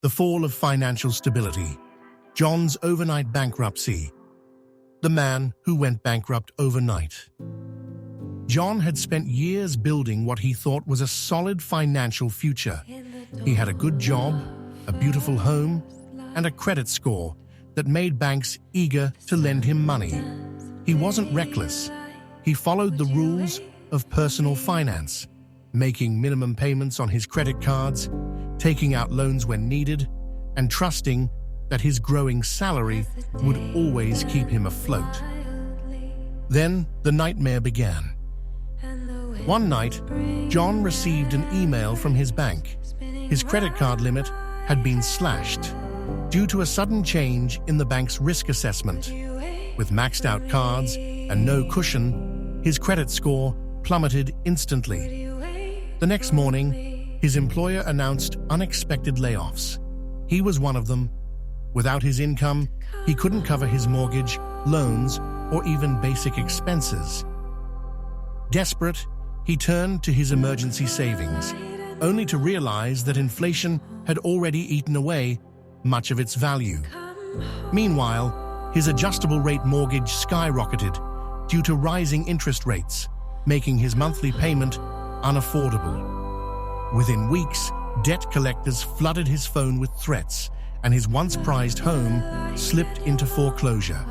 The fall of financial stability. John's overnight bankruptcy. The man who went bankrupt overnight. John had spent years building what he thought was a solid financial future. He had a good job, a beautiful home, and a credit score that made banks eager to lend him money. He wasn't reckless. He followed the rules of personal finance, making minimum payments on his credit cards, taking out loans when needed, and trusting that his growing salary would always keep him afloat. Then the nightmare began. One night, John received an email from his bank. His credit card limit had been slashed due to a sudden change in the bank's risk assessment. With maxed out cards and no cushion, his credit score plummeted instantly. The next morning, his employer announced unexpected layoffs. He was one of them. Without his income, he couldn't cover his mortgage, loans, or even basic expenses. Desperate, he turned to his emergency savings, only to realize that inflation had already eaten away much of its value. Meanwhile, his adjustable-rate mortgage skyrocketed due to rising interest rates, making his monthly payment unaffordable. Within weeks, debt collectors flooded his phone with threats, and his once-prized home slipped into foreclosure.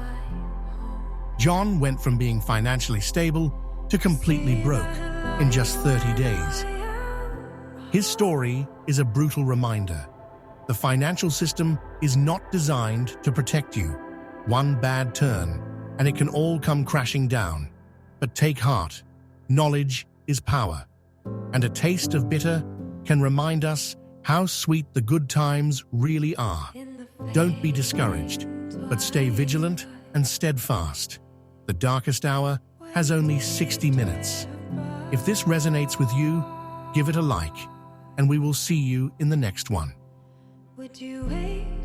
John went from being financially stable to completely broke in just 30 days. His story is a brutal reminder. The financial system is not designed to protect you. One bad turn, and it can all come crashing down. But take heart. Knowledge is power. And a taste of bitter can remind us how sweet the good times really are. Don't be discouraged, but stay vigilant and steadfast. The darkest hour has only 60 minutes. If this resonates with you, give it a like, and we will see you in the next one. Would you wait?